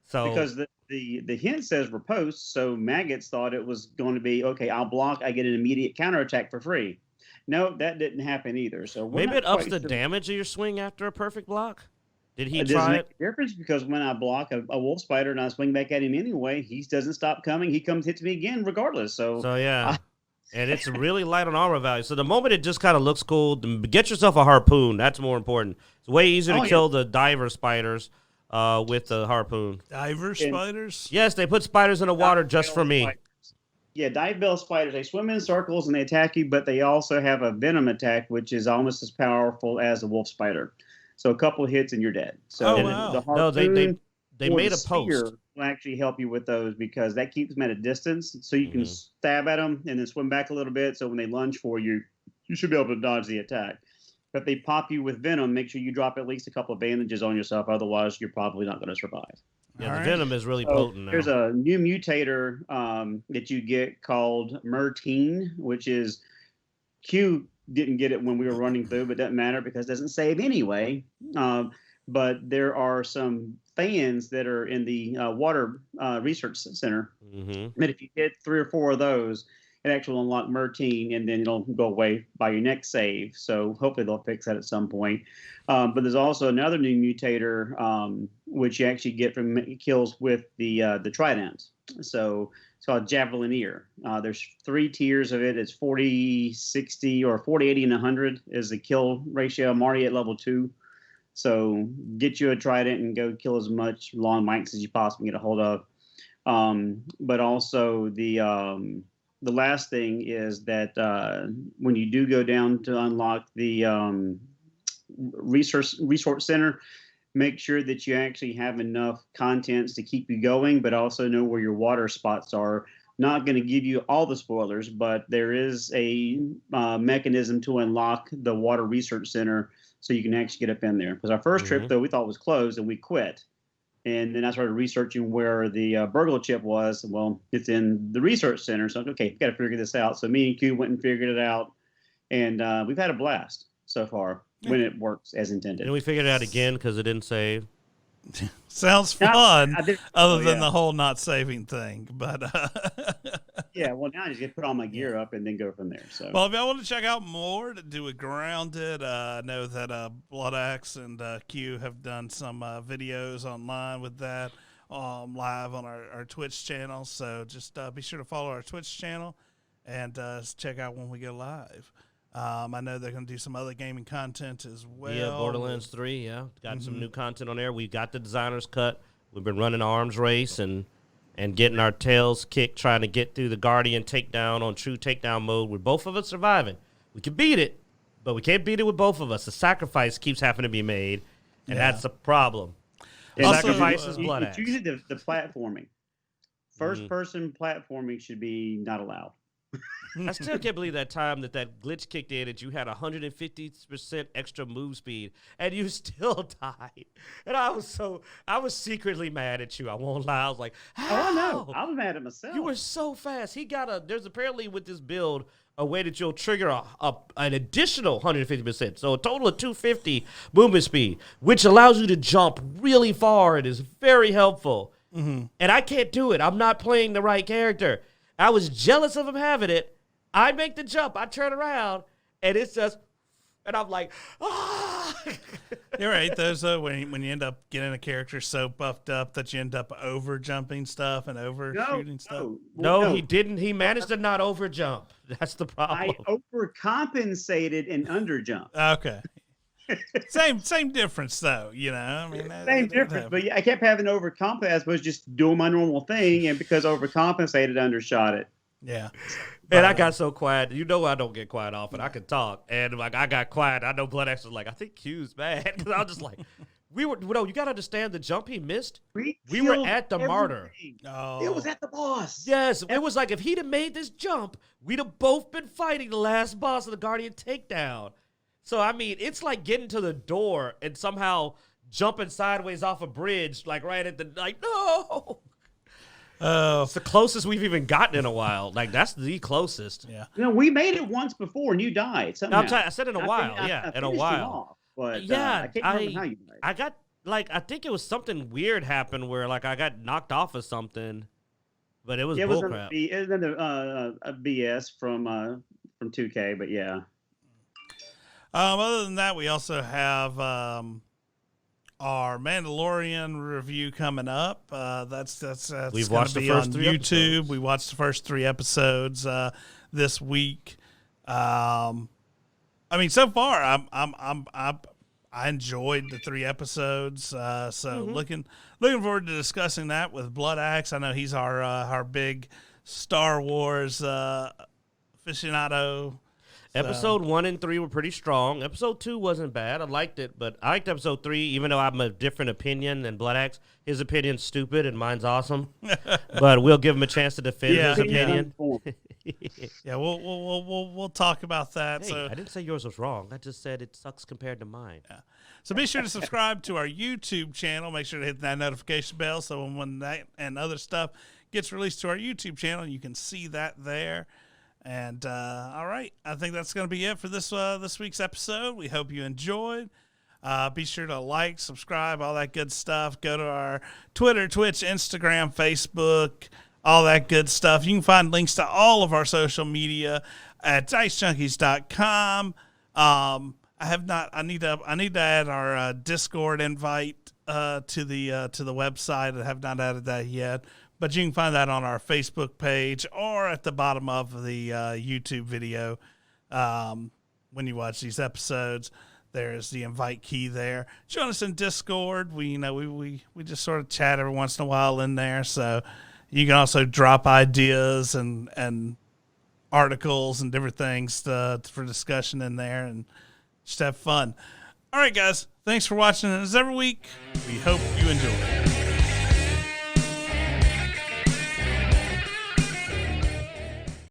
So because the hint says riposte, so maggots thought it was going to be, okay, I'll block, I get an immediate counterattack for free. No, that didn't happen either. So maybe it ups the damage of your swing after a perfect block. Did he try it? Doesn't make a difference because when I block a wolf spider and I swing back at him anyway, he doesn't stop coming. He comes hits me again regardless. So yeah. And it's really light on armor value. So the moment it just kind of looks cool, get yourself a harpoon. That's more important. It's way easier to kill the diver spiders with the harpoon. Diver spiders? Yes, they put spiders in the water just for me. Spiders. Yeah, dive bell spiders, they swim in circles and they attack you, but they also have a venom attack, which is almost as powerful as a wolf spider. So a couple of hits and you're dead. So the harpoon they made a post. Will actually help you with those because that keeps them at a distance, so you can stab at them and then swim back a little bit. So when they lunge for you, you should be able to dodge the attack. But if they pop you with venom, make sure you drop at least a couple of bandages on yourself. Otherwise, you're probably not going to survive. Yeah, the venom is really potent now. There's a new mutator that you get called Mertine, which is Q didn't get it when we were running through, but doesn't matter because it doesn't save anyway. But there are some fans that are in the water research center. But if you hit 3 or 4 of those, it actually will unlock Mertine, and then it'll go away by your next save. So hopefully they'll fix that at some point. But there's also another new mutator, which you actually get from kills with the trident. So it's called Javelineer. There's 3 tiers of it. It's 40, 60, or 40, 80, and 100 is the kill ratio. I'm already at level 2. So get you a trident and go kill as much long mics as you possibly get a hold of. But also the last thing is that when you do go down to unlock the resource center, make sure that you actually have enough contents to keep you going, but also know where your water spots are. Not going to give you all the spoilers, but there is a mechanism to unlock the water research center so you can actually get up in there. Because our first trip, though, we thought was closed and we quit. And then I started researching where the burglar chip was. Well, it's in the research center. So, okay, we've got to figure this out. So me and Q went and figured it out. And we've had a blast so far when it works as intended. And we figured it out again because it didn't save. Sounds fun, other than the whole not saving thing. But yeah, well, now I just get to put all my gear up and then go from there. So, well, if y'all want to check out more to do with Grounded, I know that Blood Axe and Q have done some videos online with that live on our Twitch channel. So just be sure to follow our Twitch channel and check out when we go live. I know they're going to do some other gaming content as well. Yeah, Borderlands 3, got some new content on there. We got the designer's cut. We've been running arms race and getting our tails kicked, trying to get through the Guardian takedown on true takedown mode with both of us surviving. We can beat it, but we can't beat it with both of us. The sacrifice keeps having to be made, and that's the problem. The sacrifice is Blood Axe. It's usually the platforming. First-person platforming should be not allowed. I still can't believe that time that glitch kicked in that you had 150% extra move speed and you still died. And I was secretly mad at you. I won't lie. I was like, how? Oh, no. I was mad at myself. You were so fast. There's apparently with this build a way that you'll trigger an additional 150%. So a total of 250 movement speed, which allows you to jump really far. It is very helpful. And I can't do it. I'm not playing the right character. I was jealous of him having it. I make the jump. I turn around, and it's just, and I'm like, ah. You're right. Those when you end up getting a character so buffed up that you end up over jumping stuff and overshooting stuff. No, he didn't. He managed to not over jump. That's the problem. I overcompensated and underjumped. Okay. same difference though. You know, I mean, Same difference, but I kept having to overcompensate as opposed to just doing my normal thing, and because overcompensated, undershot it. Yeah. Man, I got so quiet. You know I don't get quiet often. I can talk. And like I got quiet. I know Blood Axe was like, I think Q's mad. Because I was just like, you got to understand the jump he missed. We were at the martyr. Oh. It was at the boss. Yes. It was like if he'd have made this jump, we'd have both been fighting the last boss of the Guardian Takedown. So, I mean, it's like getting to the door and somehow jumping sideways off a bridge, like right at the, like, no. It's the closest we've even gotten in a while. Like, that's the closest. Yeah. You know, we made it once before and you died. No, I said in a while. In a while. Off, but Yeah, I can't remember how you died. I got, like, I think it was something weird happened where, like, I got knocked off of something, but it was bullcrap. It was a BS from 2K, but yeah. Other than that, we also have our Mandalorian review coming up. That's We've gonna watched the be first on 3 YouTube. episodes. We watched the first 3 episodes this week. I mean, so far, I enjoyed the 3 episodes. So looking forward to discussing that with Blood Axe. I know he's our big Star Wars aficionado. Episode 1 and 3 were pretty strong. Episode 2 wasn't bad. I liked it, but I liked episode 3, even though I'm a different opinion than Blood Axe. His opinion's stupid and mine's awesome. But we'll give him a chance to defend his opinion. Yeah, we'll talk about that. Hey, So I didn't say yours was wrong. I just said it sucks compared to mine. yeah. So be sure to subscribe to our YouTube channel. Make sure to hit that notification bell so when that and other stuff gets released to our YouTube channel, you can see that there. And all right, I think that's going to be it for this week's episode. We hope you enjoyed. Be sure to like, subscribe, all that good stuff. Go to our Twitter, Twitch, Instagram, Facebook, all that good stuff. You can find links to all of our social media at DiceJunkies.com. I need to add our Discord invite to the website. I have not added that yet. But you can find that on our Facebook page or at the bottom of the YouTube video when you watch these episodes. There's the invite key there. Join us in Discord. We just sort of chat every once in a while in there. So you can also drop ideas and articles and different things for discussion in there and just have fun. All right, guys. Thanks for watching. As every week, we hope you enjoy.